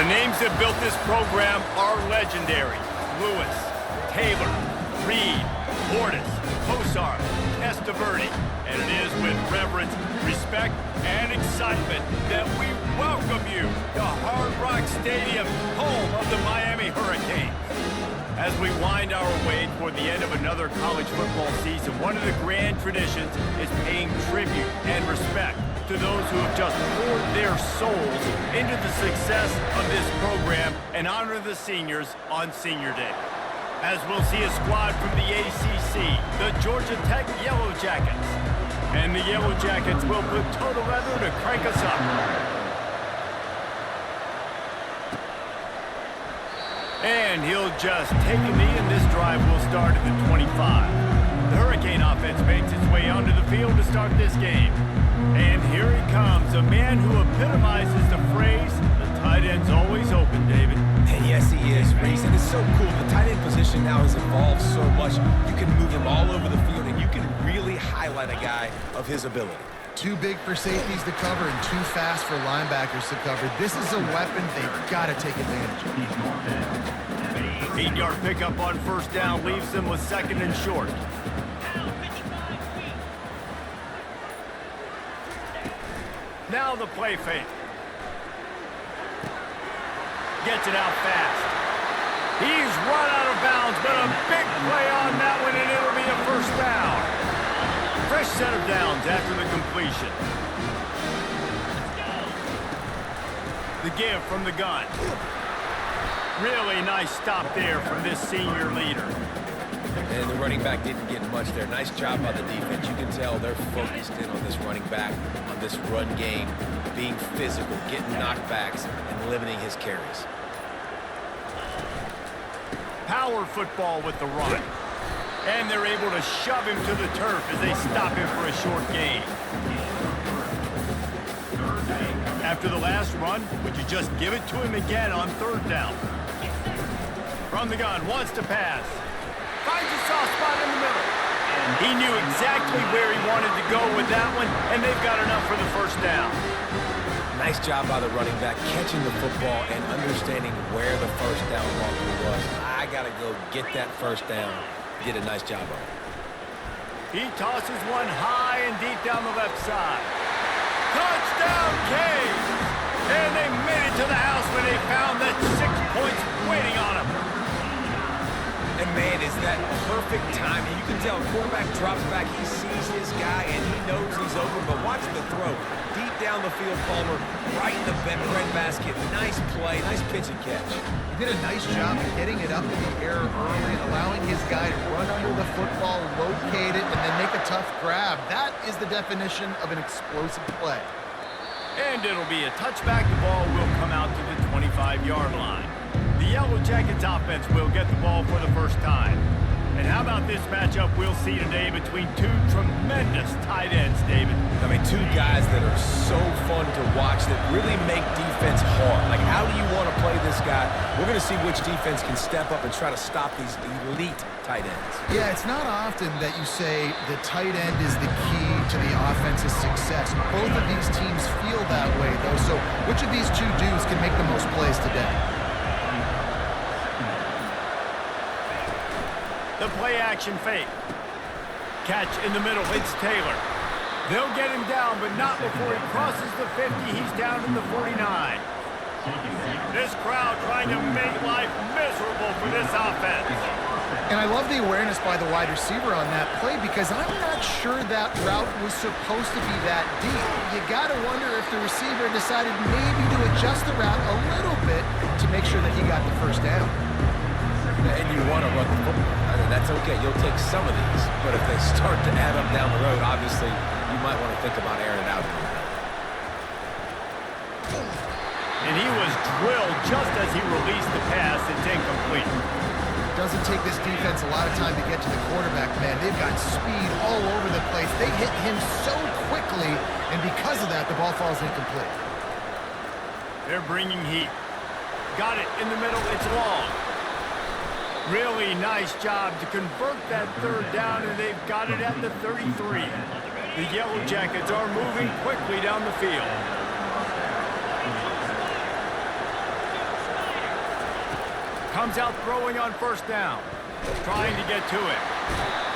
The names that built this program are legendary. Lewis, Taylor, Reed, Portis, Kosar, Testaverde. And it is with reverence, respect, and excitement that we welcome you to Hard Rock Stadium, home of the Miami Hurricanes. As we wind our way toward the end of another college football season, one of the grand traditions is paying tribute and respect to those who have just poured their souls into the success of this program and honor the seniors on Senior Day. As we'll see a squad from the ACC, the Georgia Tech Yellow Jackets. And the Yellow Jackets will put toe together to crank us up. And he'll just take a knee, and this drive will start at the 25. The Hurricane offense makes its way onto the field to start this game. And here he comes, a man who epitomizes the phrase, the tight end's always open, David. And yes, he is, Reese. And it's so cool. The tight end position now has evolved so much. You can move him all over the field, and you can really highlight a guy of his ability. Too big for safeties to cover and too fast for linebackers to cover. This is a weapon they've got to take advantage of. 8-yard pickup on first down leaves them with second and short. Now the play fake. Gets it out fast. He's run out of bounds, but a big play on that one, and it'll be a first down. Fresh set of downs after the completion. The give from the gun. Really nice stop there from this senior leader. And the running back didn't get much there. Nice job by the defense. You can tell they're focused in on this running back, on this run game, being physical, getting knockbacks, and limiting his carries. Power football with the run. And they're able to shove him to the turf as they stop him for a short gain. After the last run, would you just give it to him again on third down? From the gun, wants to pass. Finds a soft spot in the middle. He knew exactly where he wanted to go with that one, and they've got enough for the first down. Nice job by the running back, catching the football and understanding where the first down marker was. I got to go get that first down. Did a nice job of it. He tosses one high and deep down the left side. Touchdown, Canes! And they made it to the house when they found that 6 points waiting on him. And man, is that perfect timing. You can tell quarterback drops back, he sees his guy, and he knows he's open, but watch the throw. Deep down the field, Palmer, right in the bread basket. Nice play, nice pitch and catch. He did a nice job of getting it up in the air early, allowing his guy to run under the football, locate it, and then make a tough grab. That is the definition of an explosive play. And it'll be a touchback. The ball will come out to the 25-yard line. The Yellow Jackets offense will get the ball for the first time. And how about this matchup we'll see today between two tremendous tight ends, David? I mean, two guys that are so fun to watch that really make defense hard. Like, how do you want to play this guy? We're going to see which defense can step up and try to stop these elite tight ends. Yeah, it's not often that you say the tight end is the key to the offense's success. Both of these teams feel that way, though. So which of these two dudes can make the most plays today? The play-action fake. Catch in the middle, it's Taylor. They'll get him down, but not before he crosses the 50. He's down in the 49. This crowd trying to make life miserable for this offense. And I love the awareness by the wide receiver on that play because I'm not sure that route was supposed to be that deep. You got to wonder if the receiver decided maybe to adjust the route a little bit to make sure that he got the first down. And you want to run the football. I mean, that's okay. You'll take some of these. But if they start to add up down the road, obviously, you might want to think about airing it out. And he was drilled just as he released the pass. It's incomplete. Doesn't take this defense a lot of time to get to the quarterback, man. They've got speed all over the place. They hit him so quickly, and because of that, the ball falls incomplete. They're bringing heat. Got it in the middle. It's long. Really nice job to convert that third down, and they've got it at the 33. The Yellow Jackets are moving quickly down the field. Comes out throwing on first down. Trying to get to it.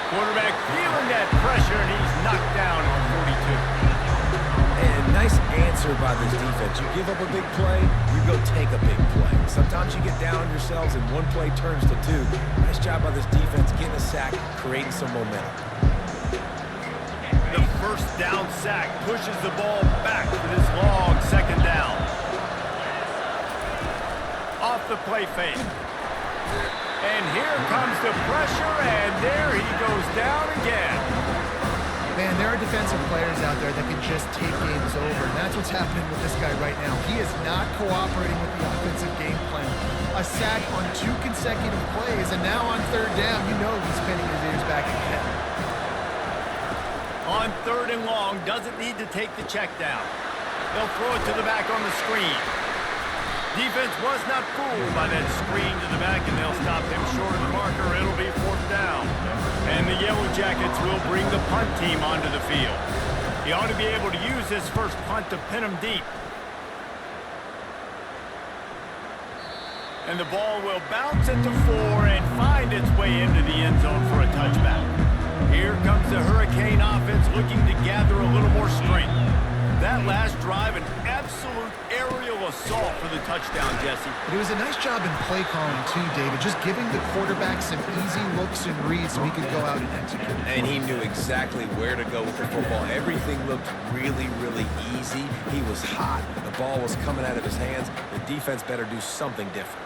Quarterback feeling that pressure, and he's knocked down on 42. And nice answer by this defense. You give up a big play, you go take a big play. Sometimes you get down on yourselves and one play turns to two. Nice job by this defense getting a sack, creating some momentum. The first down sack pushes the ball back for this long second down. Off the play fake. And here comes the pressure, and there he goes down again. Man, there are defensive players out there that can just take games over, and that's what's happening with this guy right now. He is not cooperating with the offensive game plan. A sack on 2 consecutive plays, and now on third down, you know he's pinning his ears back again. On third and long, doesn't need to take the check down. They'll throw it to the back on the screen. Defense was not fooled by that screen to the back, and they'll stop him short of the marker. It'll be fourth down. And the Yellow Jackets will bring the punt team onto the field. He ought to be able to use his first punt to pin him deep. And the ball will bounce at the 4 and find its way into the end zone for a touchback. Here comes the Hurricane offense looking to gather a little more strength. That last drive, an absolute aerial assault for the touchdown, Jesse. But it was a nice job in play calling too, David, just giving the quarterback some easy looks and reads so he could go out and execute. And he knew exactly where to go with the football. Everything looked really, really easy. He was hot. The ball was coming out of his hands. The defense better do something different.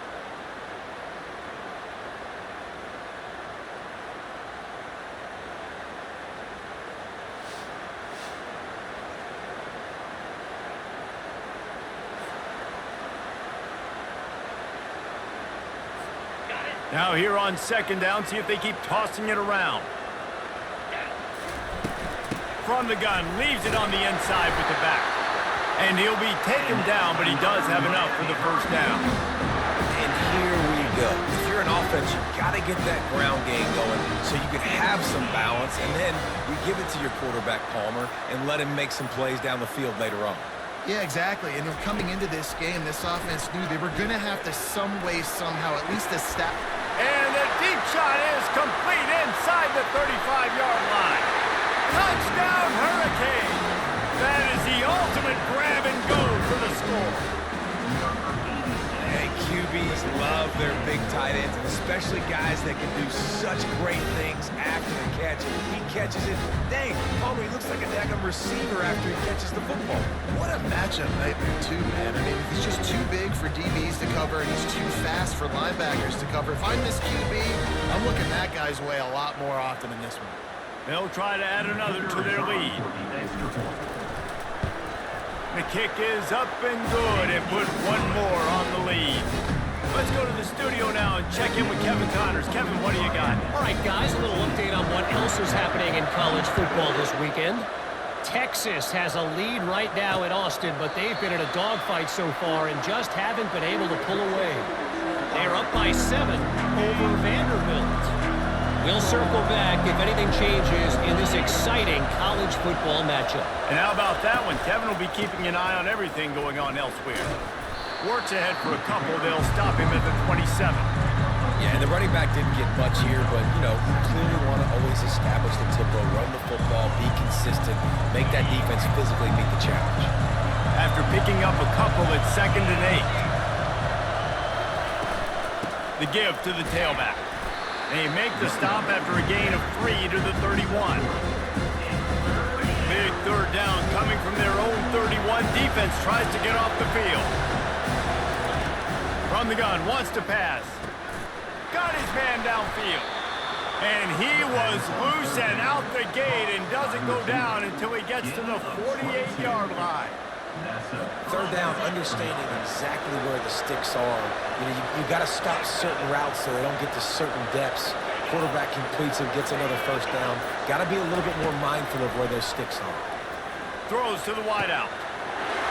Now here on second down, see if they keep tossing it around. From the gun, leaves it on the inside with the back. And he'll be taken down, but he does have enough for the first down. And here we go. If you're an offense, you've got to get that ground game going so you can have some balance, and then you give it to your quarterback, Palmer, and let him make some plays down the field later on. Yeah, exactly. And coming into this game, this offense knew they were going to have to some way, somehow, at least establish. And the deep shot is complete inside the 35-yard line. Touchdown, Hurricane! That is the ultimate grab and go for the score. Hey, QBs love their big tight ends, and especially guys that can do such great things after the catch. He catches it. Dang, Palmer, he looks like a daggum receiver after he catches the football. What a matchup nightmare, too, man. I mean, he's just too big for DBs to cover, and he's too fast for linebackers to cover. If I'm this QB, I'm looking that guy's way a lot more often in this one. They'll try to add another to their lead. The kick is up and good and put one more on the lead. Let's go to the studio now and check in with Kevin Connors. Kevin, what do you got? All right, guys, a little update on what else is happening in college football this weekend. Texas has a lead right now in Austin, but they've been in a dogfight so far and just haven't been able to pull away. They're up by 7 over Vanderbilt. We'll circle back if anything changes in this exciting college football matchup. And how about that one? Kevin will be keeping an eye on everything going on elsewhere. Works ahead for a couple. They'll stop him at the 27. Yeah, and the running back didn't get much here, but, you know, you clearly want to always establish the tempo, run the football, be consistent, make that defense physically meet the challenge. After picking up a couple at 2nd and 8. The give to the tailback. They make the stop after a gain of 3 to the 31. Big third down coming from their own 31. Defense tries to get off the field. From the gun, wants to pass. Got his man downfield. And he was loose and out the gate and doesn't go down until he gets to the 48-yard line. Third down, understanding exactly where the sticks are. You know, you got to stop certain routes so they don't get to certain depths. Quarterback completes it, gets another first down. Got to be a little bit more mindful of where those sticks are. Throws to the wideout.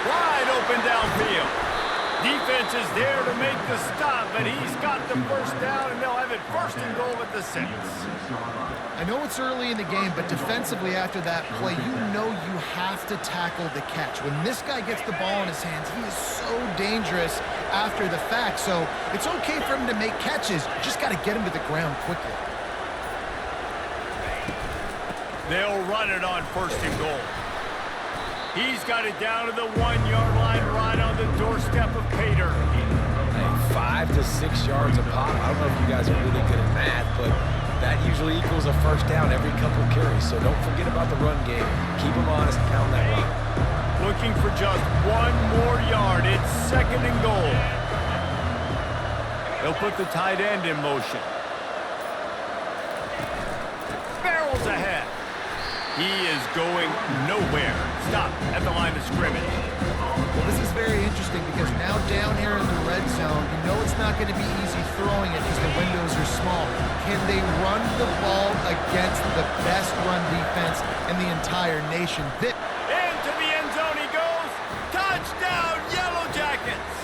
Wide open downfield. Defense is there to make the stop, but he's got the first down, and they'll have it 1st and goal at the 6. I know it's early in the game, but defensively after that play, you know you have to tackle the catch. When this guy gets the ball in his hands, he is so dangerous after the fact. So it's okay for him to make catches. You just got to get him to the ground quickly. They'll run it on 1st and goal. He's got it down to the 1-yard line right on the doorstep of Pater. Hey, 5 to 6 yards a pop. I don't know if you guys are really good at math, but that usually equals a first down every couple of carries. So don't forget about the run game. Keep them honest and pound that rock. Looking for just 1 more yard. It's 2nd and goal. They'll put the tight end in motion. Barrels ahead. He is going nowhere. Stop at the line of scrimmage. Well, this is very interesting because now down here in the red zone, you know it's not going to be easy throwing it because the windows are small. Can they run the ball against the best run defense in the entire nation? Into the end zone he goes. Touchdown, Yellow Jackets.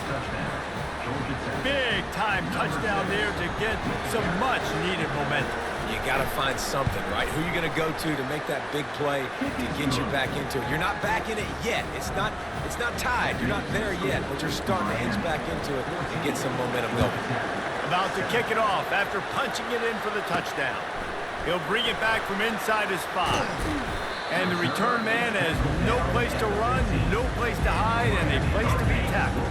Big time touchdown there to get some much needed momentum. You got to find something, right? Who are you going to go to make that big play to get you back into it? You're not back in it yet. It's not tied. You're not there yet, but you're starting to inch back into it and get some momentum going. About to kick it off after punching it in for the touchdown. He'll bring it back from inside his 5. And the return man has no place to run, no place to hide, and a place to be tackled.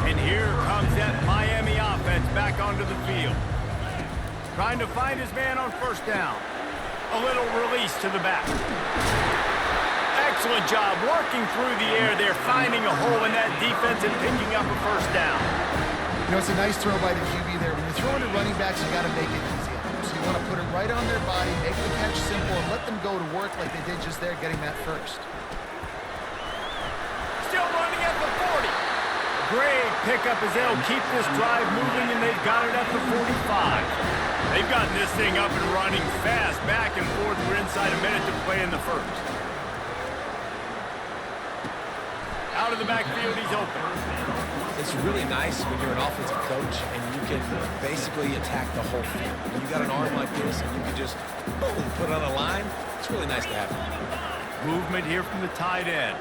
And here comes that Miami offense back onto the field. Trying to find his man on 1st down. A little release to the back. Excellent job working through the air there, finding a hole in that defense and picking up a 1st down. You know, it's a nice throw by the QB there. When you're throwing to running backs, you got to make it easy. So you want to put it right on their body, make the catch simple, and let them go to work like they did just there, getting that 1st. Still running at the 40. Great pickup as they'll keep this drive moving, and they've got it at the 45. They've gotten this thing up and running fast, back and forth. We're inside a minute to play in the 1st. Out of the backfield, he's open. It's really nice when you're an offensive coach and you can basically attack the whole field. When you got an arm like this and you can just, boom, put it on a line, it's really nice to have. Movement here from the tight end.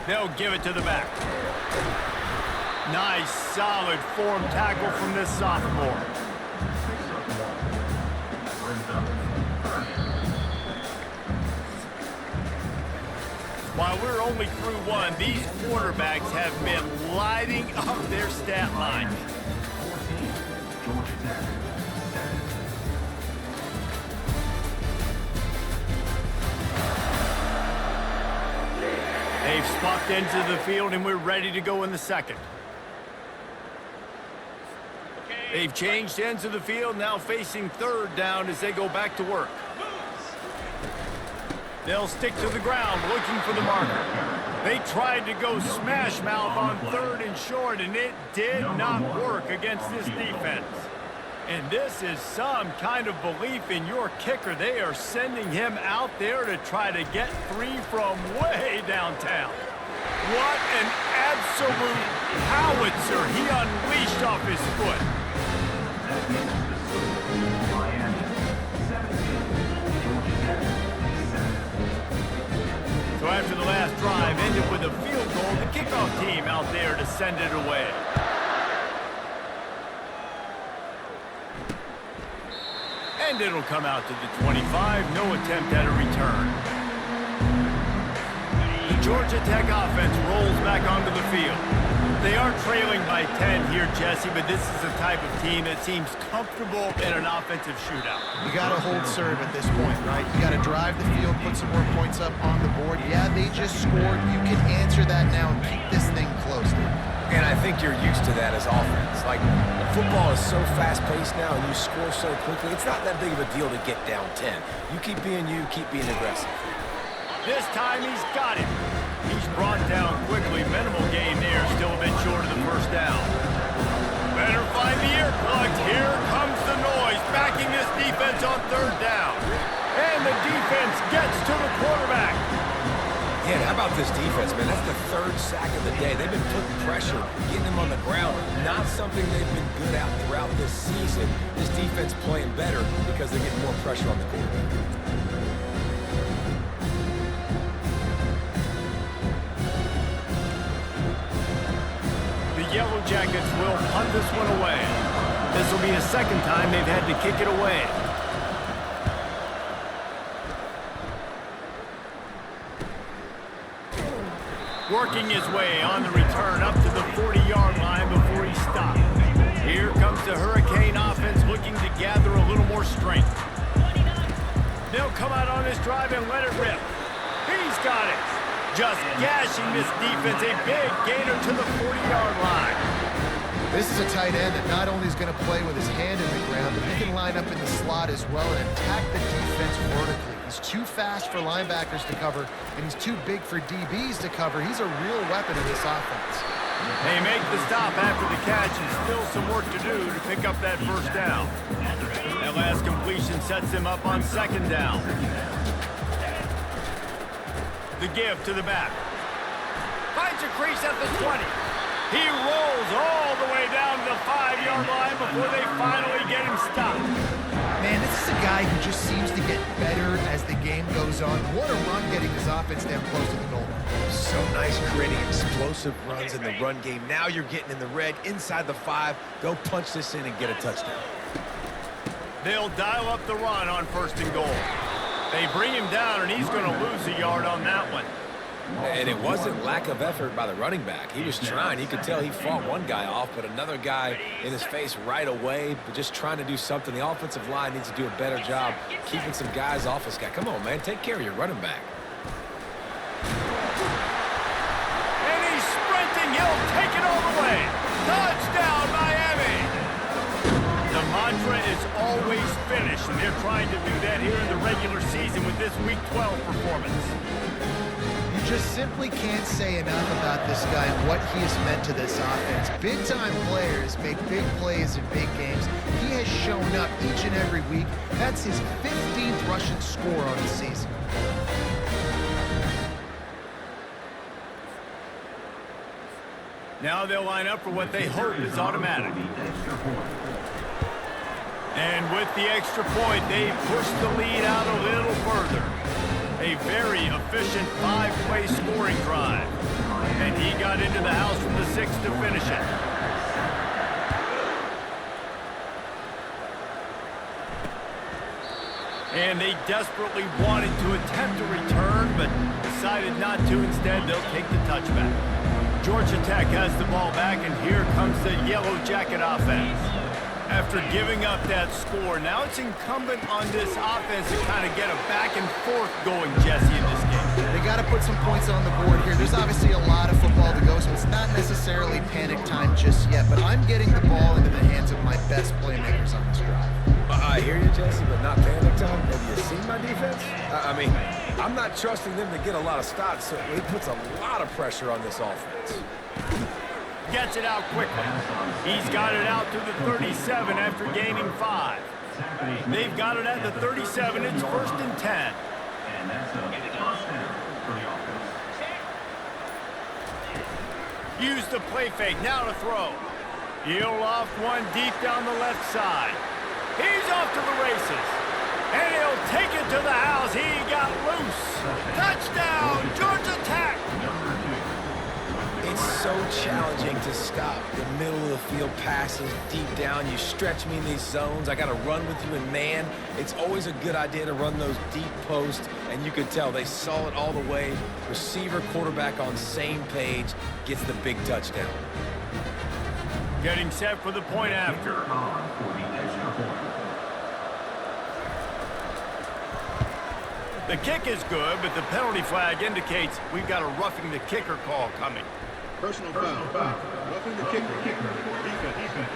They'll give it to the back. Nice, solid form tackle from this sophomore. While we're only through 1, these quarterbacks have been lighting up their stat line. They've swapped into the field, and we're ready to go in the 2nd. They've changed ends of the field, now facing 3rd down as they go back to work. They'll stick to the ground, looking for the marker. They tried to go smash mouth on 3rd and short, and it did not work against this defense. And this is some kind of belief in your kicker. They are sending him out there to try to get 3 from way downtown. What an absolute howitzer he unleashed off his foot. So after the last drive ended with a field goal, the kickoff team out there to send it away. And it'll come out to the 25. No attempt at a return. The Georgia Tech offense rolls back onto the field. They are trailing by 10 here, Jesse, but this is the type of team that seems comfortable in an offensive shootout. You got to hold serve at this point, right? You got to drive the field, put some more points up on the board. Yeah, they just scored. You can answer that now and keep this thing close. And I think you're used to that as offense. Like, football is so fast-paced now and you score so quickly, it's not that big of a deal to get down 10. You keep being you, keep being aggressive. This time he's got it. He's brought down quickly. Minimal gain there, still a bit short of the 1st down. Better find the earplugs. Here comes the noise, backing this defense on 3rd down. And the defense gets to the quarterback. Yeah, how about about this defense, man? That's the third sack of the day. They've been putting pressure, getting him on the ground. Not something they've been good at throughout this season. This defense playing better because they're getting more pressure on the quarterback. The Yellow Jackets will punt this one away. This will be the second time they've had to kick it away. Working his way on the return up to the 40-yard line before he stopped. Here comes the Hurricane offense looking to gather a little more strength. They'll come out on this drive and let it rip. He's got it. Just gashing this defense, a big gainer to the 40-yard line. This is a tight end that not only is going to play with his hand in the ground, but he can line up in the slot as well and attack the defense vertically. He's too fast for linebackers to cover, and he's too big for DBs to cover. He's a real weapon in this offense. They make the stop after the catch, and still some work to do to pick up that first down. That last completion sets him up on second down. The give to the back. Finds a crease at the 20. He rolls all the way down to the 5-yard line before they finally get him stopped. Man, this is a guy who just seems to get better as the game goes on. What a run getting his offense down close to the goal line. So nice creating explosive runs in the run game. Now you're getting in the red inside the 5. Go punch this in and get a touchdown. They'll dial up the run on first and goal. They bring him down, and he's going to lose a yard on that one. And it wasn't lack of effort by the running back. He was trying. You could tell he fought one guy off, but another guy in his face right away, but just trying to do something. The offensive line needs to do a better job keeping some guys off this guy. Come on, man. Take care of your running back. And he's sprinting. He'll take it all the way. Touchdown, Miami. The mantra is always finish, and they're trying to do that here in the regular season with this Week 12 performance. Just simply can't say enough about this guy and what he has meant to this offense. Big-time players make big plays in big games. He has shown up each and every week. That's his 15th rushing score on the season. Now they'll line up for what they hope is automatic. And with the extra point, they push the lead out a little further. A very efficient 5-play scoring drive. And he got into the house from the 6 to finish it. And they desperately wanted to attempt a return, but decided not to. Instead, they'll take the touchback. Georgia Tech has the ball back, and here comes the Yellow Jacket offense. After giving up that score, now it's incumbent on this offense to kind of get a back and forth going, Jesse, in this game. They got to put some points on the board here. There's obviously a lot of football to go, so it's not necessarily panic time just yet, but I'm getting the ball into the hands of my best playmakers on this drive. I hear you, Jesse, but not panic time. Have you seen my defense? I mean, I'm not trusting them to get a lot of stops, so it puts a lot of pressure on this offense. Gets it out quickly. He's got it out to the 37 after gaining 5. They've got it at the 37. It's 1st and 10. Use the play fake. Now to throw. He'll loft one deep down the left side. He's off to the races. And he'll take it to the house. He got loose. Touchdown, Georgia Tech. It's so challenging to stop the middle of the field passes deep down. You stretch me in these zones. I got to run with you in man. It's always a good idea to run those deep posts, and you could tell they saw it all the way. Receiver, quarterback on same page, gets the big touchdown. Getting set for the point after. The kick is good, but the penalty flag indicates we've got a roughing the kicker call coming. Personal foul. Roughing the kicker. Defense.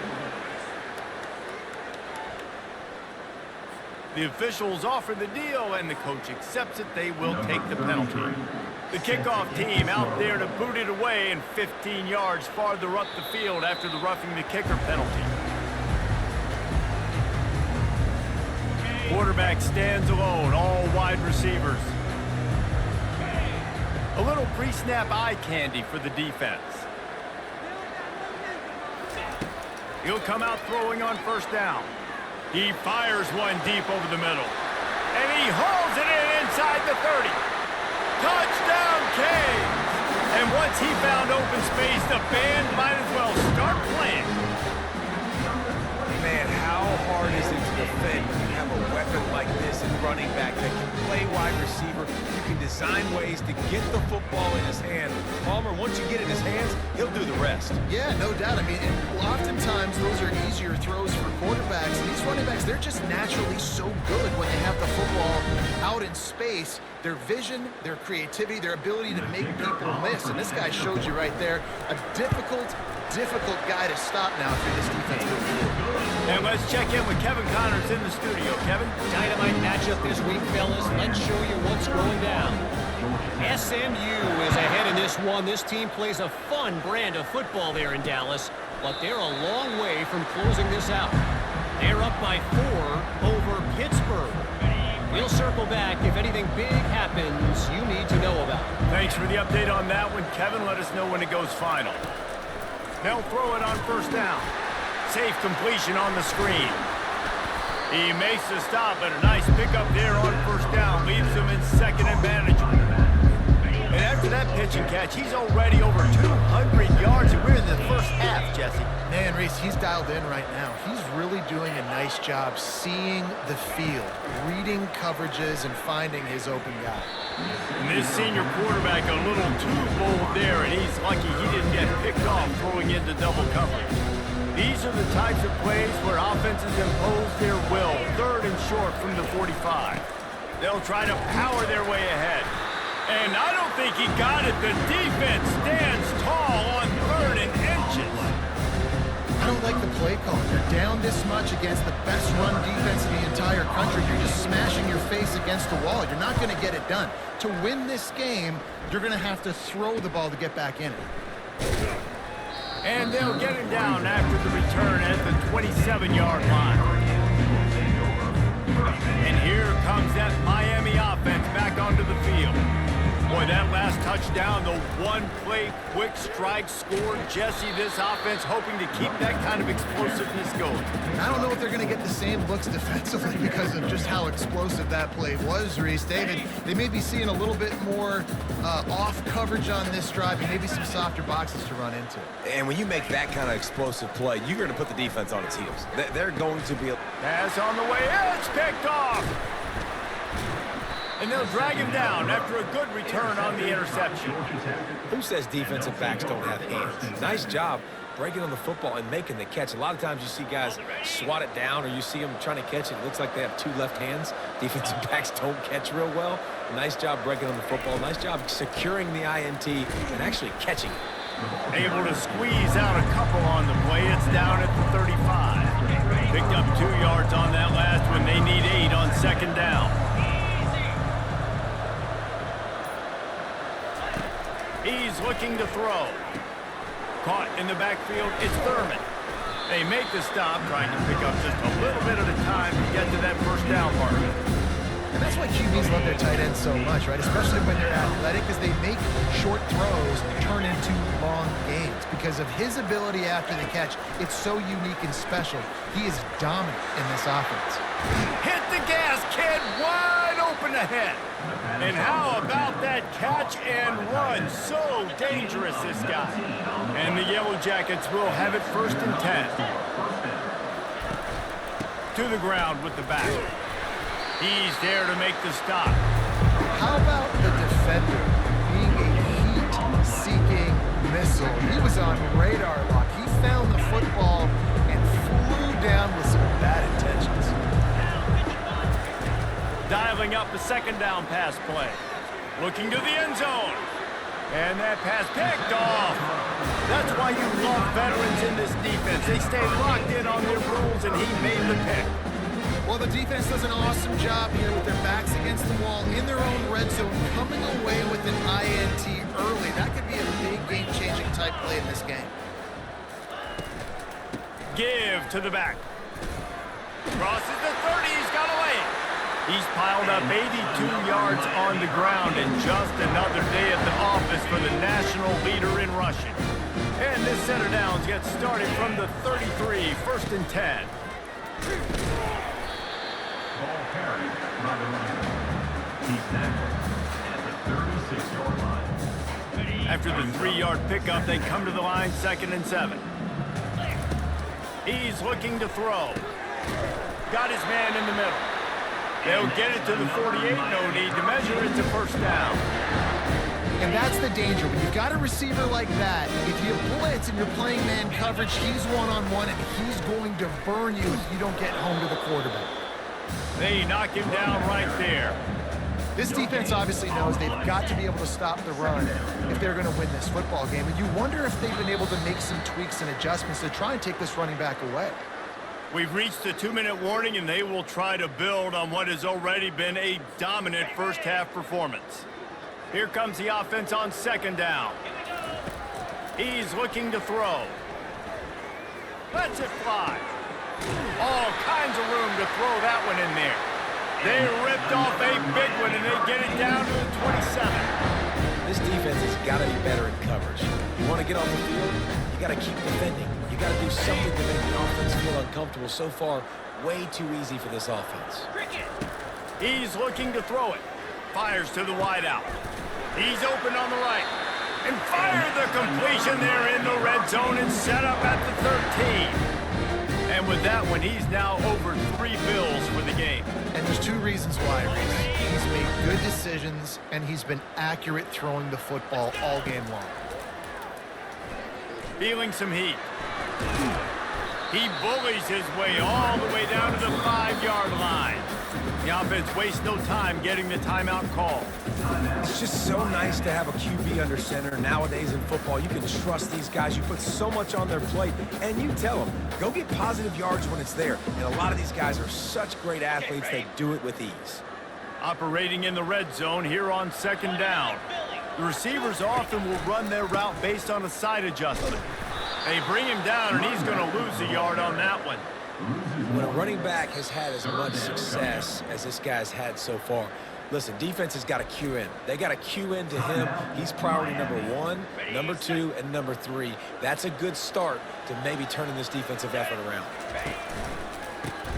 The officials offer the deal, and the coach accepts it. They will take the penalty. The kickoff team out there to boot it away and 15 yards farther up the field after the roughing the kicker penalty. Quarterback stands alone, all wide receivers. A little pre-snap eye candy for the defense. He'll come out throwing on first down. He fires one deep over the middle. And he hauls it in inside the 30. Touchdown, Canes! And once he found open space, the band might as well start playing. Man, how hard is it to defend when you have a weapon like this and running back that can play wide receiver? You can design ways to get the football in his hand. Palmer, once you get it in his hands, he'll do the rest. Yeah, no doubt. I mean, and oftentimes those are easier throws for quarterbacks. And these running backs, they're just naturally so good when they have the football out in space. Their vision, their creativity, their ability to make people miss. And this guy showed you right there a difficult guy to stop now through this defense moving forward. And let's check in with Kevin Connors in the studio. Kevin? Dynamite matchup this week, fellas. Let's show you what's going down. SMU is ahead in this one. This team plays a fun brand of football there in Dallas, but they're a long way from closing this out. They're up by 4 over Pittsburgh. We'll circle back if anything big happens you need to know about. Thanks for the update on that one, Kevin. Let us know when it goes final. They'll throw it on first down. Safe completion on the screen. He makes the stop, and a nice pickup there on first down. Leaves him in second and manageable. And after that pitch and catch, he's already over 200 yards, and we're in the first half, Jesse. Man, Reese, he's dialed in right now. He's really doing a nice job seeing the field, reading coverages, and finding his open guy. And this senior quarterback a little too bold there, and he's lucky he didn't get picked off throwing into double coverage. These are the types of plays where offenses impose their will. 3rd and short from the 45. They'll try to power their way ahead. And I don't think he got it. The defense stands tall on 3rd and inches. I don't like the play call. You're down this much against the best run defense in the entire country. You're just smashing your face against the wall. You're not going to get it done. To win this game, you're going to have to throw the ball to get back in it. And they'll get him down after the return at the 27-yard line. And here comes that Miami offense back onto the field. Boy, that last touchdown, the one-play quick strike score. Jesse, this offense hoping to keep that kind of explosiveness going. I don't know if they're going to get the same looks defensively because of just how explosive that play was, Reese. David, they may be seeing a little bit more off coverage on this drive and maybe some softer boxes to run into. And when you make that kind of explosive play, you're going to put the defense on its heels. They're going to be... Pass on the way. It's picked off. And they'll drag him down after a good return on the interception. Who says defensive backs don't have hands? Nice job breaking on the football and making the catch. A lot of times you see guys swat it down or you see them trying to catch it. It looks like they have 2 left hands. Defensive backs don't catch real well. Nice job breaking on the football. Nice job securing the INT and actually catching it. Able to squeeze out a couple on the play. It's down at the 35. Picked up 2 yards on that last one. They need 8 on second down. He's looking to throw. Caught in the backfield, it's Thurman. They make the stop, trying to pick up just a little bit at a time to get to that first down mark. And that's why QBs love their tight ends so much, right? Especially when they're athletic, because they make short throws turn into long gains. Because of his ability after the catch, it's so unique and special. He is dominant in this offense. Hit the gas, kid, wide open ahead. And how about that catch and run? So dangerous, this guy. And the Yellow Jackets will have it 1st and 10. To the ground with the back. He's there to make the stop. How about the defender being a heat-seeking missile? He was on radar lock. He found the football and flew down with some bad intentions. Dialing up the second down pass play. Looking to the end zone. And that pass picked off. That's why you love veterans in this defense. They stay locked in on their rules, and he made the pick. Well, the defense does an awesome job here with their backs against the wall in their own red zone, coming away with an INT early. That could be a big game-changing type play in this game. Give to the back. Crosses the 30. He's got away. He's piled up 82 yards on the ground and just another day at the office for the national leader in rushing. And this set of downs gets started from the 33, 1st and 10. Ball carried by the runner. He's tackled at the 36-yard line. After the 3-yard pickup, they come to the line 2nd and 7. He's looking to throw. Got his man in the middle. They'll get it to the 48, no need to measure. It's a 1st down. And that's the danger. When you've got a receiver like that, if you blitz and you're playing man coverage, he's one-on-one, and he's going to burn you if you don't get home to the quarterback. They knock him down right there. This defense obviously knows they've got to be able to stop the run if they're going to win this football game. And you wonder if they've been able to make some tweaks and adjustments to try and take this running back away. We've reached the 2-minute warning, and they will try to build on what has already been a dominant first-half performance. Here comes the offense on 2nd down. He's looking to throw. Lets it fly. All kinds of room to throw that one in there. They ripped off a big one, and they get it down to the 27. This defense has got to be better in coverage. You want to get off the field, you got to keep defending. You got to do something to make the offense feel uncomfortable. So far, way too easy for this offense. He's looking to throw it. Fires to the wideout. He's open on the right. And fired the completion there in the red zone and set up at the 13. And with that one, he's now over 3 bills for the game. And there's 2 reasons why, Reese. He's made good decisions, and he's been accurate throwing the football all game long. Feeling some heat. He bullies his way all the way down to the 5-yard line. The offense wastes no time getting the timeout call. It's just so nice to have a QB under center. Nowadays in football, you can trust these guys. You put so much on their plate, and you tell them, go get positive yards when it's there. And a lot of these guys are such great athletes, they do it with ease. Operating in the red zone here on 2nd down. The receivers often will run their route based on a side adjustment. They bring him down, and he's going to lose a yard on that one. When a running back has had as much success as this guy's had so far, listen, defense has got to cue in. They got to cue in to him. He's priority number 1, number 2, and number 3. That's a good start to maybe turning this defensive effort around.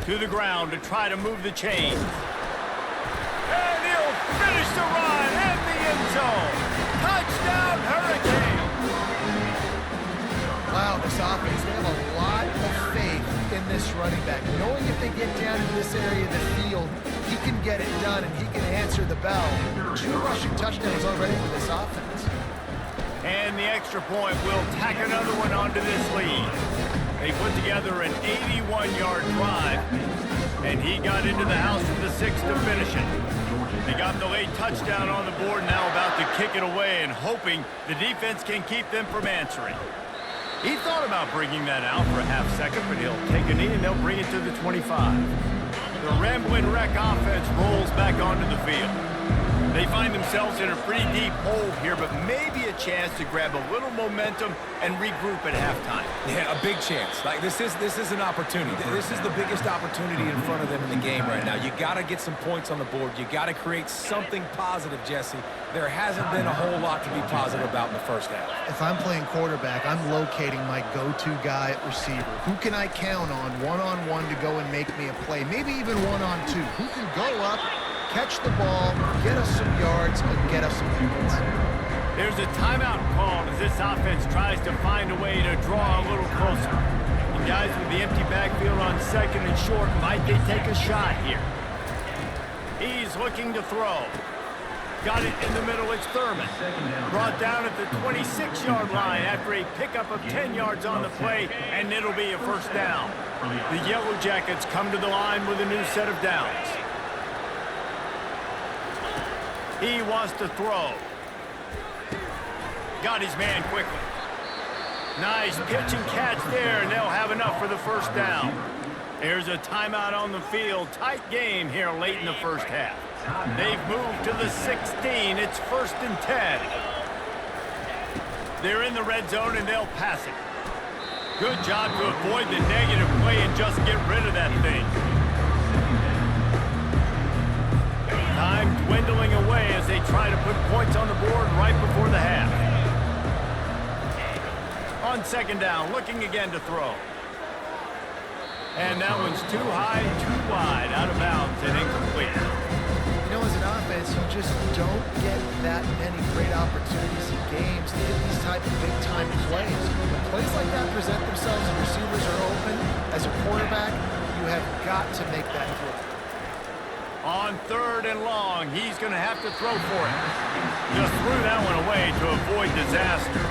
To the ground to try to move the chains. And he'll finish the run in the end zone. Touchdown, Hurricane! Wow, this offense, they have a lot of faith in this running back. Knowing if they get down into this area of the field, he can get it done and he can answer the bell. 2 rushing touchdowns already for this offense. And the extra point will tack another one onto this lead. They put together an 81-yard drive, and he got into the house from the 6 to finish it. They got the late touchdown on the board, now about to kick it away and hoping the defense can keep them from answering. He thought about bringing that out for a half second, but he'll take a knee and they'll bring it to the 25. The Ramblin' Wreck offense rolls back onto the field. They find themselves in a pretty deep hole here, but maybe a chance to grab a little momentum and regroup at halftime. Yeah, a big chance. Like this is an opportunity. This is the biggest opportunity in front of them in the game right now. You got to get some points on the board. You got to create something positive, Jesse. There hasn't been a whole lot to be positive about in the first half. If I'm playing quarterback, I'm locating my go-to guy at receiver. Who can I count on one-on-one to go and make me a play? Maybe even one-on-two. Who can go up, catch the ball, get us some yards, and get us some points? There's a timeout called as this offense tries to find a way to draw a little closer. The guys with the empty backfield on 2nd and short, might they take a shot here? He's looking to throw. Got it in the middle, it's Thurman. Brought down at the 26-yard line after a pickup of 10 yards on the play, and it'll be a 1st down. The Yellow Jackets come to the line with a new set of downs. He wants to throw. Got his man quickly. Nice pitch and catch there, and they'll have enough for the 1st down. There's a timeout on the field. Tight game here late in the first half. They've moved to the 16. It's 1st and 10. They're in the red zone, and they'll pass it. Good job to avoid the negative play and just get rid of that thing. On second down, looking again to throw. And that one's too high, too wide, out of bounds and incomplete. You know, as an offense, you just don't get that many great opportunities in games to get these type of big-time plays. When plays like that present themselves and receivers are open, as a quarterback, you have got to make that throw. On third and long, he's going to have to throw for it. Just threw that one away to avoid disaster.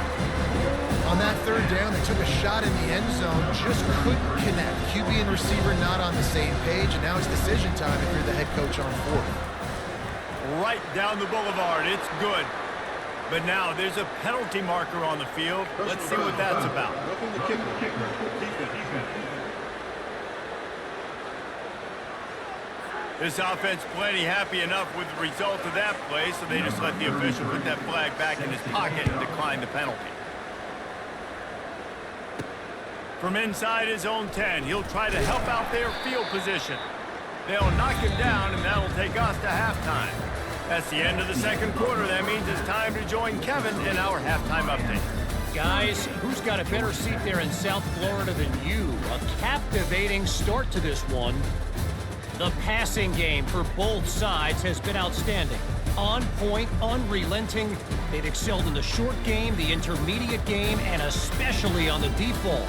On that third down, they took a shot in the end zone, just couldn't connect. QB and receiver not on the same page, and now it's decision time if you're the head coach on fourth. Right down the boulevard, it's good. But now there's a penalty marker on the field. Let's see what that's about. This offense plenty happy enough with the result of that play, so they just let the official put that flag back in his pocket and decline the penalty. From inside his own 10, he'll try to help out their field position. They'll knock him down, and that'll take us to halftime. That's the end of the second quarter. That means it's time to join Kevin in our halftime update. Guys, who's got a better seat there in South Florida than you? A captivating start to this one. The passing game for both sides has been outstanding. On point, unrelenting. They've excelled in the short game, the intermediate game, and especially on the deep ball.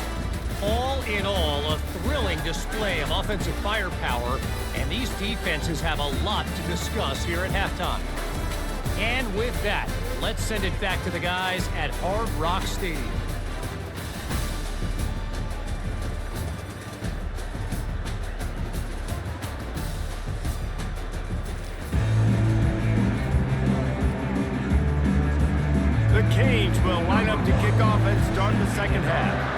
All in all, a thrilling display of offensive firepower, and these defenses have a lot to discuss here at halftime. And with that, let's send it back to the guys at Hard Rock Stadium. The Canes will line up to kick off and start the second half.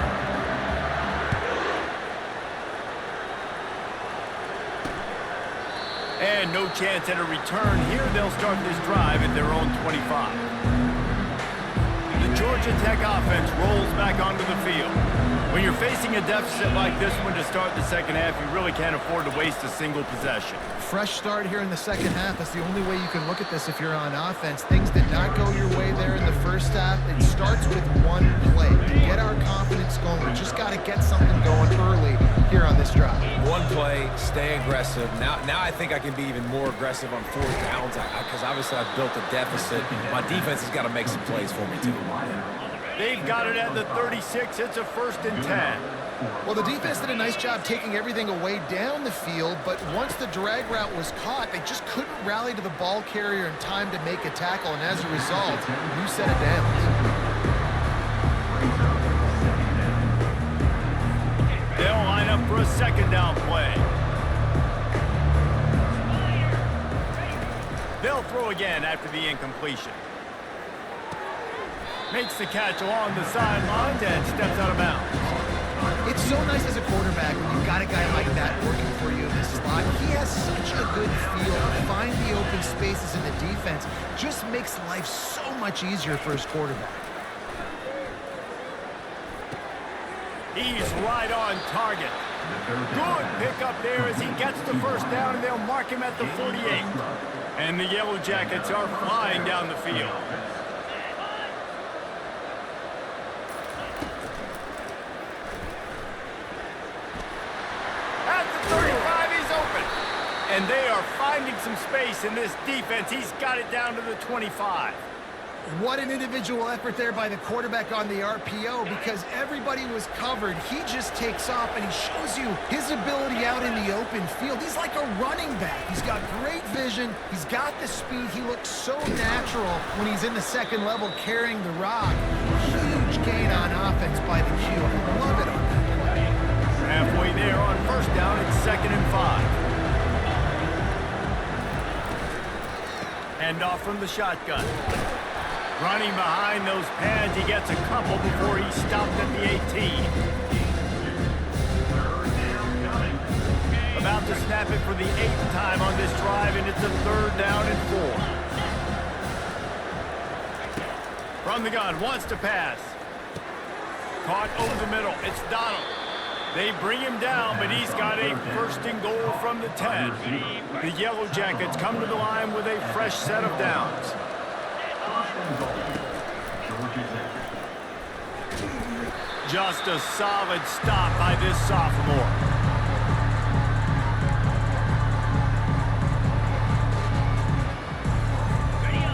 And no chance at a return here. They'll start this drive at their own 25. The Georgia Tech offense rolls back onto the field. When you're facing a deficit like this one to start the second half, you really can't afford to waste a single possession. Fresh start here in the second half. That's the only way you can look at this if you're on offense. Things did not go your way there in the first half. It starts with one play. To get our confidence going, we just got to get something going early here on this drive. One play, stay aggressive. Now I think I can be even more aggressive on fourth downs because obviously I've built a deficit. My defense has got to make some plays for me too. They've got it at the 36. It's a 1st and 10. Well, the defense did a nice job taking everything away down the field, but once the drag route was caught, they just couldn't rally to the ball carrier in time to make a tackle, and as a result, new set of downs. They'll line up for a second down play. They'll throw again after the incompletion. Makes the catch along the sidelines and steps out of bounds. It's so nice as a quarterback when you've got a guy like that working for you in this slot. He has such a good feel to find the open spaces in the defense. Just makes life so much easier for his quarterback. He's right on target. Good pickup there as he gets the first down, and they'll mark him at the 48. And the Yellow Jackets are flying down the field. And they are finding some space in this defense. He's got it down to the 25. What an individual effort there by the quarterback on the RPO, because everybody was covered. He just takes off, and he shows you his ability out in the open field. He's like a running back. He's got great vision. He's got the speed. He looks so natural when he's in the second level carrying the rock. Huge gain on offense by the Q. I love it on that play. Halfway there on first down, it's 2nd and 5. Hand off from the shotgun. Running behind those pads, he gets a couple before he's stopped at the 18. About to snap it for the 8th time on this drive, and it's a 3rd down and 4. From the gun, wants to pass. Caught over the middle. It's Donald. They bring him down, but he's got a 1st and goal from the 10. The Yellow Jackets come to the line with a fresh set of downs. Just a solid stop by this sophomore.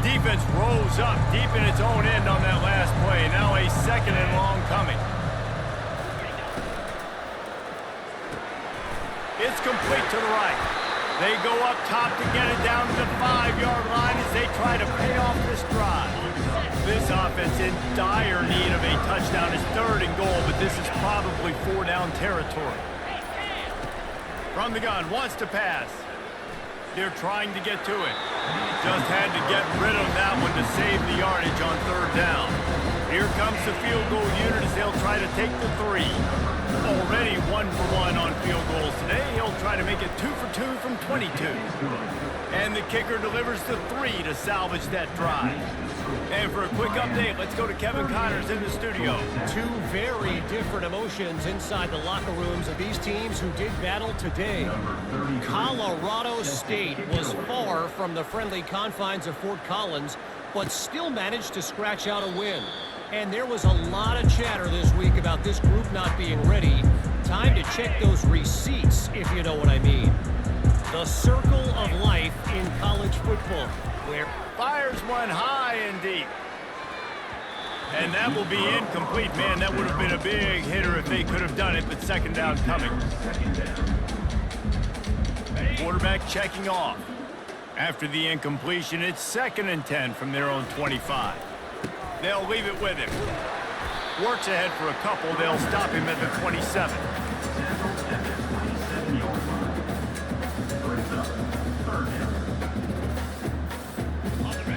Defense rolls up deep in its own end on that last play. Now a second and long coming. It's complete to the right. They go up top to get it down to the 5-yard line as they try to pay off this drive. This offense in dire need of a touchdown. It's 3rd and goal, but this is probably 4-down territory. From the gun, wants to pass. They're trying to get to it. Just had to get rid of that one to save the yardage on 3rd down. Here comes the field goal unit as they'll try to take the 3. Already 1 for 1 on field goals today. He'll try to make it 2 for 2 from 22. And the kicker delivers the 3 to salvage that drive. And for a quick update, let's go to Kevin Connors in the studio. Two very different emotions inside the locker rooms of these teams who did battle today. Colorado State was far from the friendly confines of Fort Collins, but still managed to scratch out a win. And there was a lot of chatter this week about this group not being ready. Time to check those receipts, if you know what I mean. The circle of life in college football, where Fires one high and deep. And that will be incomplete. Man, that would have been a big hitter if they could have done it, but 2nd down coming. Quarterback checking off. After the incompletion, it's 2nd and 10 from their own 25. They'll leave it with him. Works ahead for a couple. They'll stop him at the 27.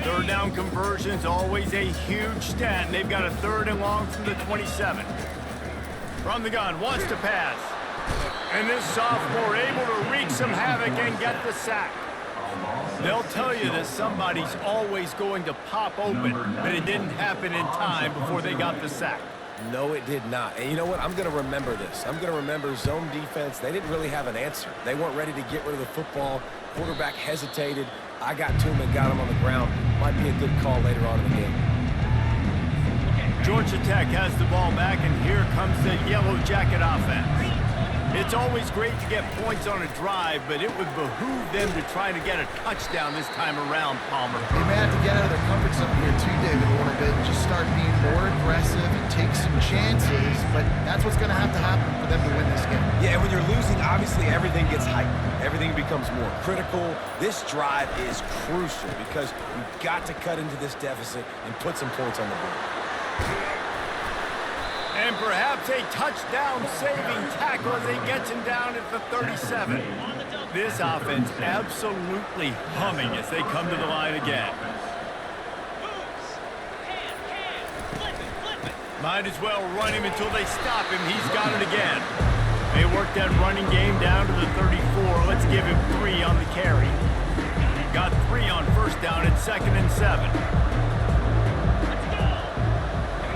Third down conversion's always a huge stat, and they've got a 3rd and long from the 27. From the gun, wants to pass. And this sophomore able to wreak some havoc and get the sack. They'll tell you that somebody's always going to pop open, but it didn't happen in time before they got the sack. No, it did not. And you know what? I'm going to remember this. I'm going to remember zone defense. They didn't really have an answer. They weren't ready to get rid of the football. Quarterback hesitated. I got to him and got him on the ground. Might be a good call later on in the game. Georgia Tech has the ball back, and here comes the Yellow Jacket offense. It's always great to get points on a drive, but it would behoove them to try to get a touchdown this time around, Palmer. They may have to get out of their comfort zone here too, David, a little bit, and just start being more aggressive and take some chances, but that's what's going to happen for them to win this game. Yeah, and when you're losing, obviously everything gets heightened. Everything becomes more critical. This drive is crucial because you've got to cut into this deficit and put some points on the board. And perhaps a touchdown-saving tackle as he gets him down at the 37. This offense absolutely humming as they come to the line again. Might as well run him until they stop him. He's got it again. They work that running game down to the 34. Let's give him 3 on the carry. Got 3 on 1st down at 2nd and 7.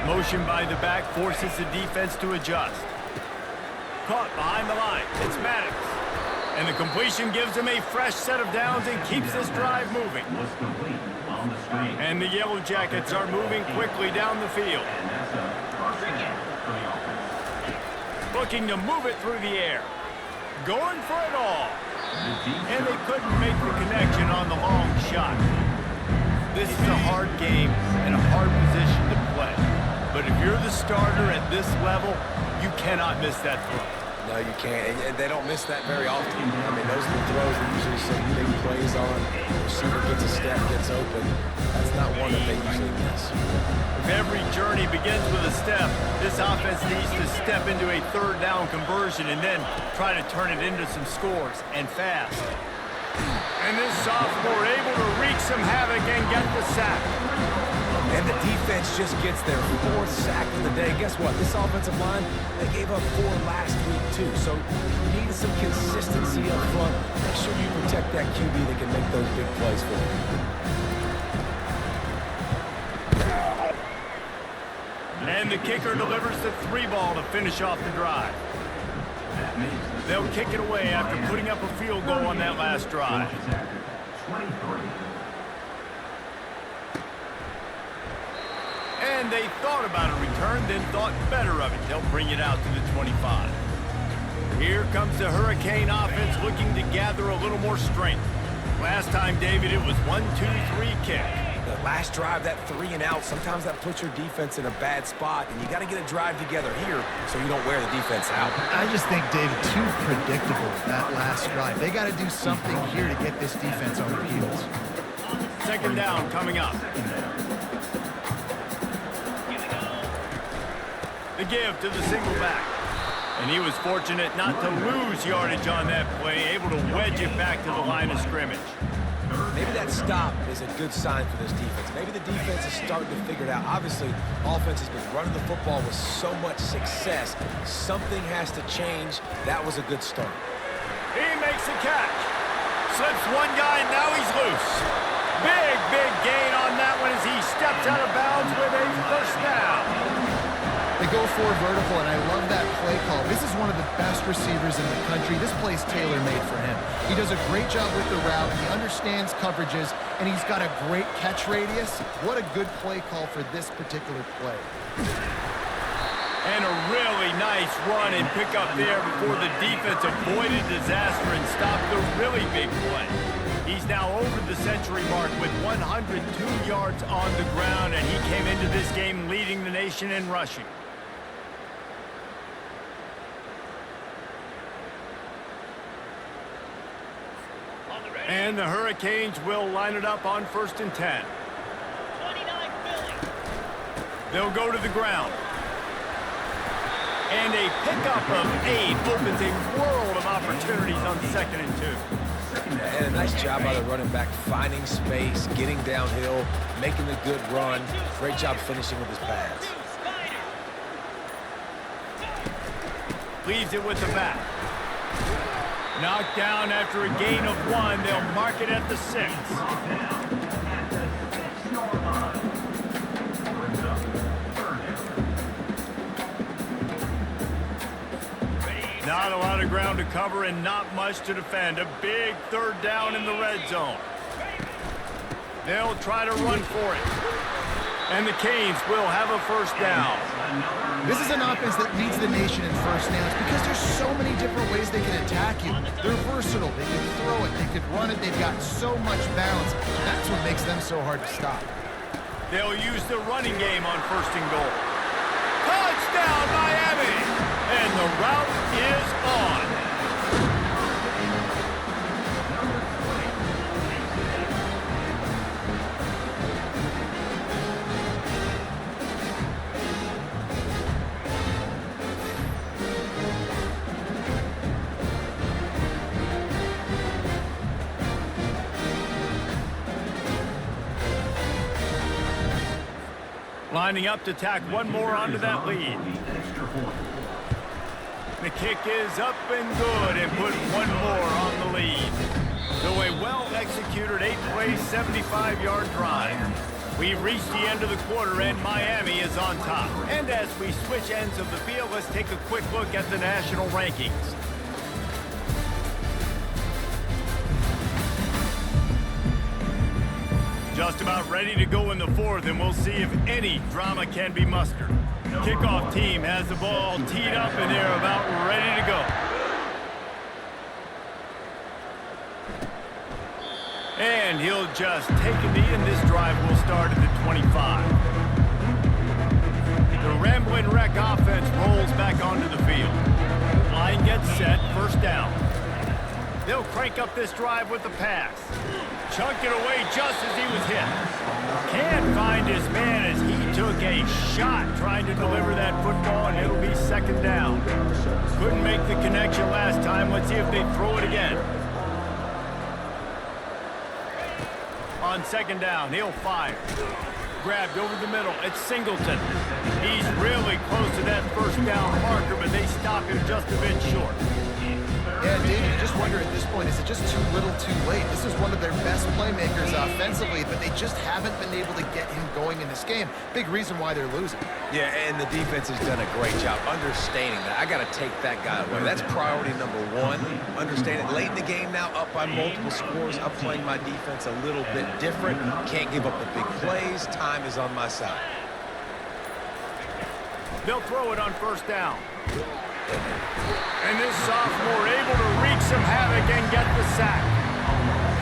Motion by the back forces the defense to adjust. Caught behind the line. It's Maddox. And the completion gives him a fresh set of downs and keeps this drive moving. And the Yellow Jackets are moving quickly down the field. Looking to move it through the air. Going for it all. And they couldn't make the connection on the long shot. This is a hard game and a hard position to play. But if you're the starter at this level, you cannot miss that throw. No, you can't. And they don't miss that very often. I mean, those are the throws that usually some big plays on. The receiver gets a step, gets open. That's not one that they usually miss. If every journey begins with a step, this offense needs to step into a 3rd down conversion and then try to turn it into some scores, and fast. And this sophomore able to wreak some havoc and get the sack. And the defense just gets their 4th sack of the day. Guess what? This offensive line, they gave up 4 last week too. So you need some consistency up front. Make sure you protect that QB that can make those big plays for you. And the kicker delivers the 3 ball to finish off the drive. They'll kick it away after putting up a field goal on that last drive. And they thought about a return, then thought better of it. They'll bring it out to the 25. Here comes the Hurricane offense looking to gather a little more strength. Last time, David, it was 1-2-3 kick. The last drive, that 3 and out, sometimes that puts your defense in a bad spot, and you got to get a drive together here so you don't wear the defense out. I just think, David, too predictable, that last drive. They got to do something here to get this defense on their heels. Second down coming up. The give to the single back. And he was fortunate not to lose yardage on that play, able to wedge it back to the line of scrimmage. Maybe that stop is a good sign for this defense. Maybe the defense is starting to figure it out. Obviously, offense has been running the football with so much success. Something has to change. That was a good start. He makes the catch. Slips one guy, and now he's loose. Big gain on that one as he steps out of bounds with a first down. They go forward vertical, and I love that play call. This is one of the best receivers in the country. This play's tailor-made for him. He does a great job with the route. He understands coverages, and he's got a great catch radius. What a good play call for this particular play. And a really nice run and pick up there before the defense avoided disaster and stopped the really big play. He's now over the century mark with 102 yards on the ground, and he came into this game leading the nation in rushing. And the Hurricanes will line it up on 1st and 10. They'll go to the ground. And a pickup of 8 opens a world of opportunities on 2nd and 2. And a nice job by the running back, finding space, getting downhill, making a good run. Great job finishing with his pads. Leaves it with the back. Knocked down after a gain of 1. They'll mark it at the 6. Not a lot of ground to cover and not much to defend. A big 3rd down in the red zone. They'll try to run for it. And the Canes will have a first down. This is an offense that leads the nation in first downs because there's so many different ways they can attack you. They're versatile. They can throw it. They can run it. They've got so much balance. That's what makes them so hard to stop. They'll use the running game on 1st and goal. Touchdown, Miami! And the route is on. Lining up to tack one more onto that lead. The kick is up and good and put one more on the lead. So a well-executed 8-play, 75-yard drive. We've reached the end of the quarter and Miami is on top. And as we switch ends of the field, let's take a quick look at the national rankings. Just about ready to go in the 4th, and we'll see if any drama can be mustered. Kickoff team has the ball teed up, and they're about ready to go. And he'll just take a knee, and this drive will start at the 25. The Ramblin' Wreck offense rolls back onto the field. Line gets set, first down. They'll crank up this drive with the pass. Chunk it away just as he was hit. Can't find his man as he took a shot trying to deliver that football, and it'll be 2nd down. Couldn't make the connection last time. Let's see if they throw it again. On 2nd down, he'll fire. Grabbed over the middle. It's Singleton. He's really close to that first down marker, but they stop him just a bit short. Yeah, David, you just wonder at this point, is it just too little too late? This is one of their best playmakers offensively, but they just haven't been able to get him going in this game. Big reason why they're losing. Yeah, and the defense has done a great job understanding that. I got to take that guy away. That's priority number 1. Understand it. Late in the game now, up by multiple scores. I'm playing my defense a little bit different. Can't give up the big plays. Time is on my side. They'll throw it on first down. And this sophomore able to wreak some havoc and get the sack.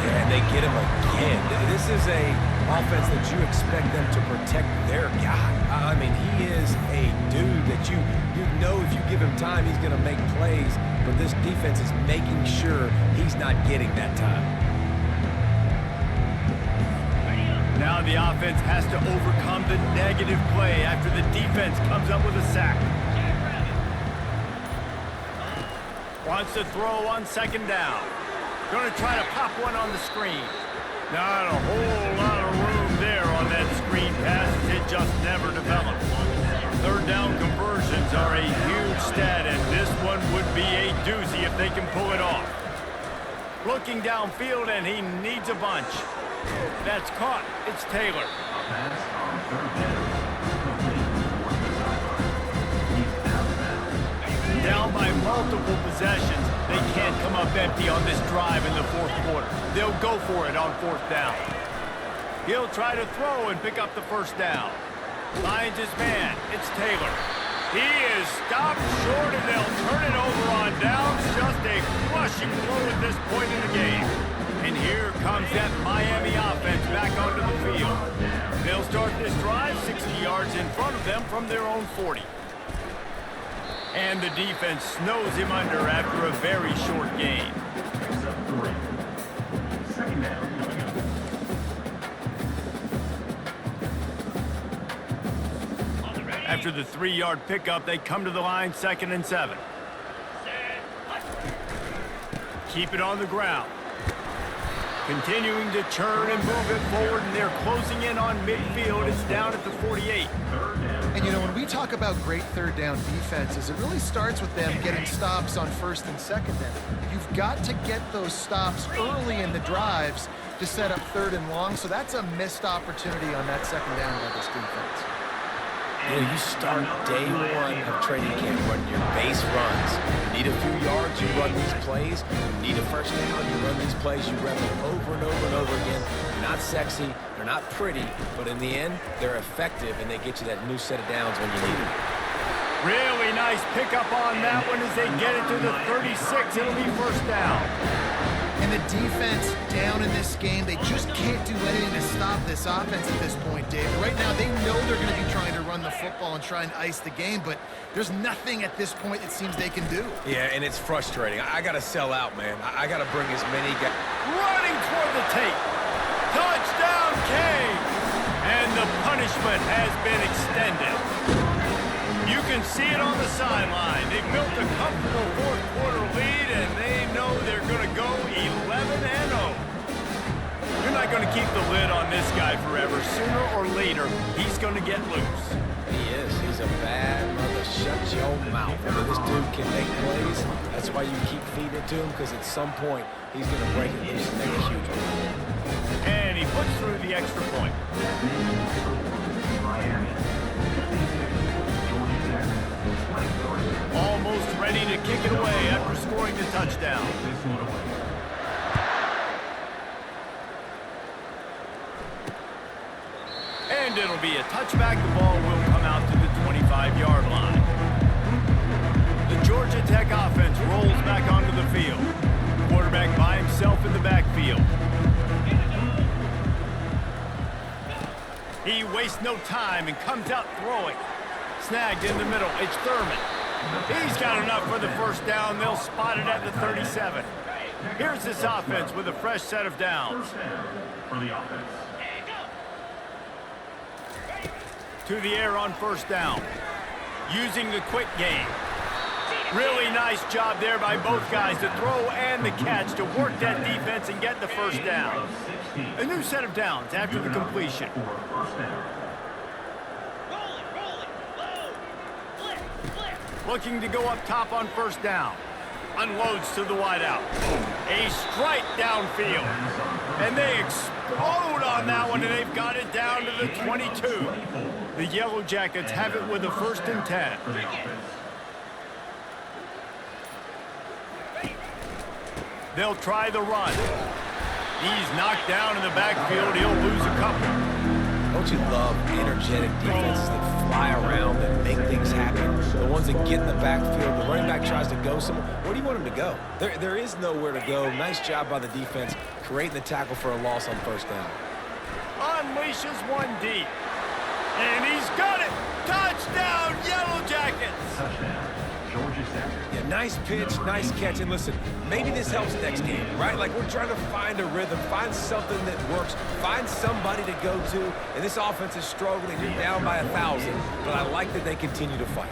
Yeah, and they get him again. This is a offense that you expect them to protect their guy. I mean, he is a dude that you know if you give him time, he's going to make plays, but this defense is making sure he's not getting that time. Now the offense has to overcome the negative play after the defense comes up with a sack. Wants to throw on second down. Going to try to pop one on the screen. Not a whole lot of room there on that screen pass. It just never developed. Third down conversions are a huge stat, and this one would be a doozy if they can pull it off. Looking downfield, and he needs a bunch. That's caught. It's Taylor. Pass on third down. Complete towards the sideline. He's out of bounds. Down by multiple possessions, they can't come up empty on this drive in the fourth quarter. They'll go for it on fourth down. He'll try to throw and pick up the first down. Finds his man. It's Taylor. He is stopped short, and they'll turn it over on downs. Just a crushing blow at this point in the game. And here comes that Miami offense back onto the field. They'll start this drive 60 yards in front of them from their own 40. And the defense snows him under after a very short gain. Picks up 3. Second down coming up. After the 3-yard pickup, they come to the line 2nd and 7. Keep it on the ground. Continuing to churn and move it forward, and they're closing in on midfield. It's down at the 48. And you know, when we talk about great third down defenses, it really starts with them getting stops on first and second down. You've got to get those stops early in the drives to set up third and long, so that's a missed opportunity on that second down by this defense. You know, you start day one of training camp running your base runs. You need a few yards, you run these plays. You need a first down, you run these plays. You rep them over and over and over again. They're not sexy, they're not pretty, but in the end, they're effective, and they get you that new set of downs when you need them. Really nice pickup on that one as they get it to the 36. It'll be first down. And the defense down in this game, they just can't do anything to stop this offense at this point, Dave. Right now, they know they're going to be trying to run the football and try and ice the game, but there's nothing at this point it seems they can do. Yeah, and it's frustrating. I got to sell out, man. I got to bring as many guys. Running toward the tape. Touchdown, Kane! And the punishment has been extended. You can see it on the sideline. They've built a comfortable fourth quarter lead, and they know they're going to go 11-0. You're not going to keep the lid on this guy forever. Sooner or later, he's going to get loose. He is. He's a bad mother. Shut your mouth. I mean, this dude can make plays. That's why you keep feeding it to him, because at some point, he's going to break it loose and make a huge one. And he puts through the extra point. Miami. Almost ready to kick it away after scoring the touchdown. This one away. And it'll be a touchback. The ball will come out to the 25-yard line. The Georgia Tech offense rolls back onto the field. Quarterback by himself in the backfield. He wastes no time and comes out throwing. Snagged in the middle. It's Thurman. He's got enough for the first down. They'll spot it at the 37. Here's this offense with a fresh set of downs. First down for the offense. To the air on first down. Using the quick game. Really nice job there by both guys, the throw and the catch, to work that defense and get the first down. A new set of downs after the completion. For first down. Looking to go up top on first down. Unloads to the wideout. A strike downfield. And they explode on that one, and they've got it down to the 22. The Yellow Jackets have it with a 1st and 10. For the offense. They'll try the run. He's knocked down in the backfield. He'll lose a couple. Don't you love energetic defenses that fly around and make things happen? The ones that get in the backfield, the running back tries to go somewhere. Where do you want him to go? There is nowhere to go. Nice job by the defense creating the tackle for a loss on first down. Unleashes one deep. And he's got it! Touchdown, Yellow Jackets! Touchdown, Georgia Tech. Yeah, nice pitch, nice catch. And listen, maybe this helps next game, right? Like we're trying to find a rhythm, find something that works, find somebody to go to. And this offense is struggling. You're down by 1,000, but I like that they continue to fight.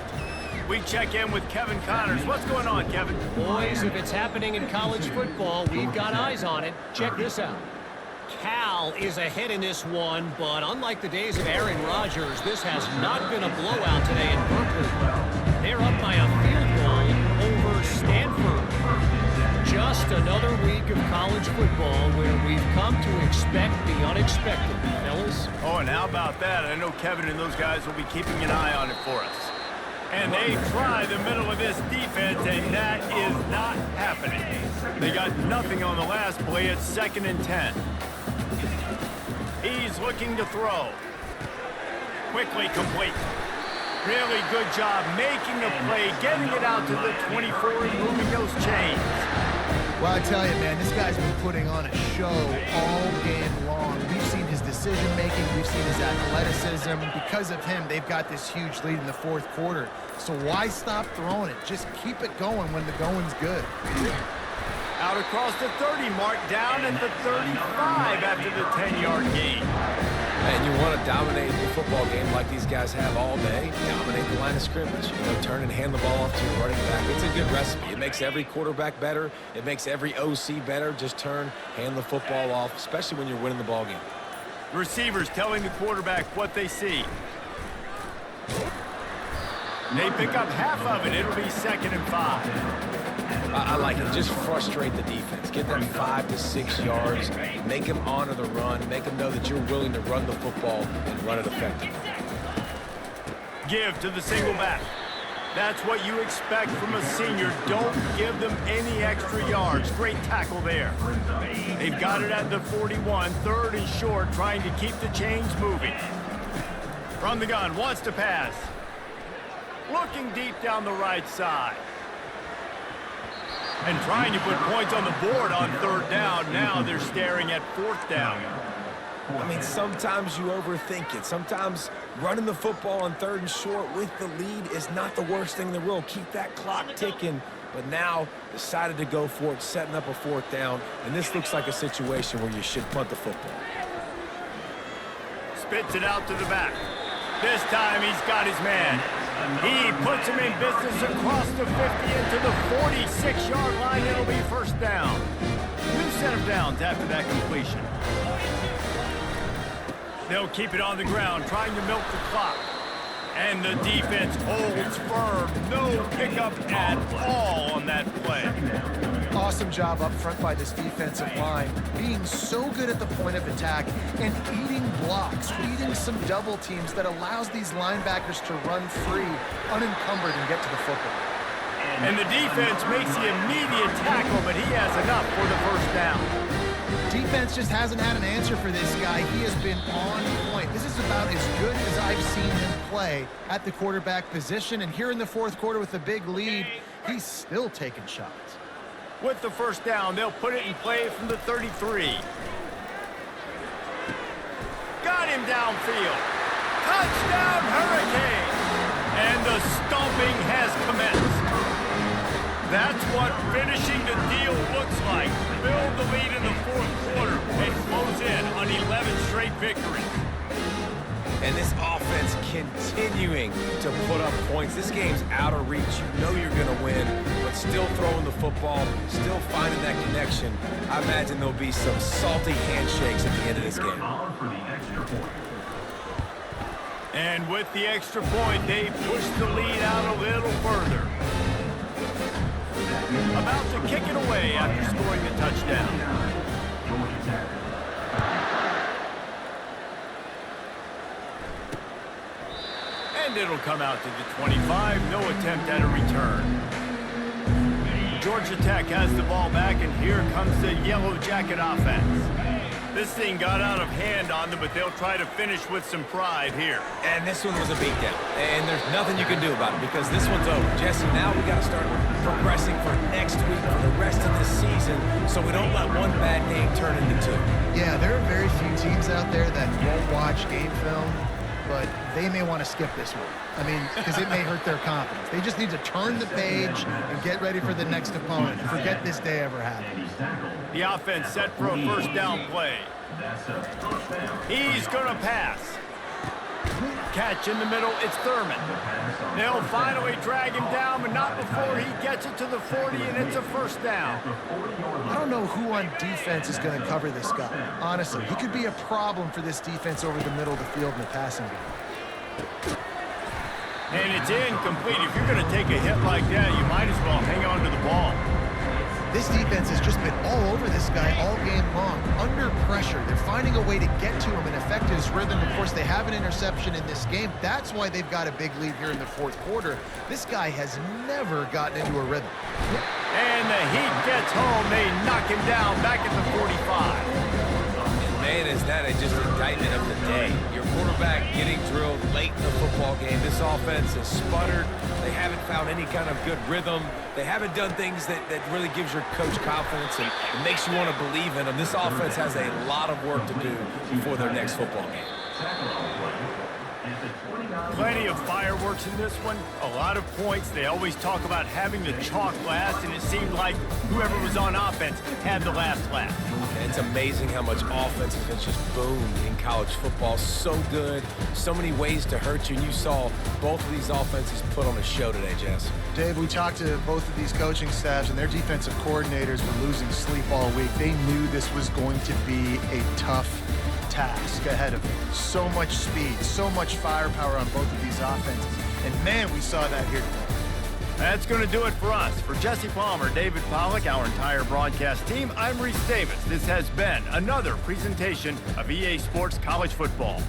We check in with Kevin Connors. What's going on, Kevin? Boys, if it's happening in college football, we've got eyes on it. Check this out. Cal is ahead in this one, but unlike the days of Aaron Rodgers, this has not been a blowout today in Berkeley. They're up by a field goal over Stanford. Just another week of college football where we've come to expect the unexpected, fellas. Oh, and how about that? I know Kevin and those guys will be keeping an eye on it for us. And they try the middle of this defense, and that is not happening. They got nothing on the last play. It's 2nd and 10. He's looking to throw. Quickly complete. Really good job making the play, getting it out to the 24 and moving those chains. Well, I tell you, man, this guy's been putting on a show all game long. We've seen his decision-making. We've seen his athleticism. Because of him, they've got this huge lead in the 4th quarter. So why stop throwing it? Just keep it going when the going's good. Out across the 30 mark, down at the 35 after the 10-yard gain. And you want to dominate the football game like these guys have all day. Dominate the line of scrimmage. You know, turn and hand the ball off to your running back. It's a good recipe. It makes every quarterback better. It makes every OC better. Just turn, hand the football off, especially when you're winning the ball game. Receivers telling the quarterback what they see. They pick up half of it. It'll be 2nd and 5. I like it. Just frustrate the defense. Get them 5 to 6 yards. Make them honor the run. Make them know that you're willing to run the football and run it effectively. Give to the single back. That's what you expect from a senior. Don't give them any extra yards. Great tackle there. They've got it at the 41. 3rd and short, trying to keep the chains moving. From the gun, wants to pass. Looking deep down the right side. And trying to put points on the board on 3rd down. Now they're staring at 4th down. I mean, sometimes you overthink it. Sometimes running the football on 3rd and short with the lead is not the worst thing in the world. Keep that clock ticking. But now decided to go for it, setting up a 4th down. And this looks like a situation where you should punt the football. Spits it out to the back. This time he's got his man. He puts him in business across the 50 into the 46-yard line. It'll be 1st down. New set of downs after that completion. They'll keep it on the ground, trying to milk the clock. And the defense holds firm. No pickup at all on that play. Awesome job up front by this defensive line, being so good at the point of attack and eating blocks, eating some double teams that allows these linebackers to run free, unencumbered, and get to the football. And the defense makes the immediate tackle, but he has enough for the 1st down. Defense just hasn't had an answer for this guy. He has been on point. This is about as good as I've seen him play at the quarterback position. And here in the 4th quarter with a big lead, he's still taking shots. With the 1st down, they'll put it in play from the 33. Got him downfield. Touchdown, Hurricane! And the stomping has commenced. That's what finishing the deal looks like. Build the lead in the 4th quarter and close in on 11 straight victories. And this offense continuing to put up points. This game's out of reach. You know you're going to win, but still throwing the football, still finding that connection. I imagine there'll be some salty handshakes at the end of this game. And with the extra point, they push the lead out a little further. About to kick it away after scoring the touchdown. And it'll come out to the 25. No attempt at a return. Georgia Tech has the ball back, and here comes the Yellow Jacket offense. This thing got out of hand on them, but they'll try to finish with some pride here. And this one was a beatdown. And there's nothing you can do about it because this one's over. Jesse, now we got to start progressing for next week for the rest of this season so we don't let one bad game turn into two. Yeah, there are very few teams out there that won't watch game film, but they may want to skip this one. I mean, because it may hurt their confidence. They just need to turn the page and get ready for the next opponent and forget this day ever happened. The offense set for a first down play. He's going to pass. Catch in the middle, it's Thurman. They'll finally drag him down, but not before he gets it to the 40, and it's a first down. I don't know who on defense is going to cover this guy. Honestly, he could be a problem for this defense over the middle of the field in the passing game. And it's incomplete. If you're going to take a hit like that, you might as well hang on to the ball. This defense has just been all over this guy all game long, under pressure. They're finding a way to get to him and affect his rhythm. Of course, they have an interception in this game. That's why they've got a big lead here in the fourth quarter. This guy has never gotten into a rhythm. And the heat gets home. They knock him down back at the 45. Man, is that just an indictment of the day. Your quarterback getting drilled late in the football game. This offense has sputtered. They haven't found any kind of good rhythm. They haven't done things that really gives your coach confidence and it makes you want to believe in them. This offense has a lot of work to do before their next football game. Plenty of fireworks in this one. A lot of points. They always talk about having the chalk last, and it seemed like whoever was on offense had the last laugh. And it's amazing how much offense has just boomed in college football. So good. So many ways to hurt you. And you saw both of these offenses put on a show today, Jess. Dave, we talked to both of these coaching staffs, and their defensive coordinators were losing sleep all week. They knew this was going to be a tough task ahead of them. So much speed, so much firepower on both of these offenses. And man, we saw that here today. That's going to do it for us. For Jesse Palmer, David Pollack, our entire broadcast team, I'm Reese Davis. This has been another presentation of EA Sports College Football.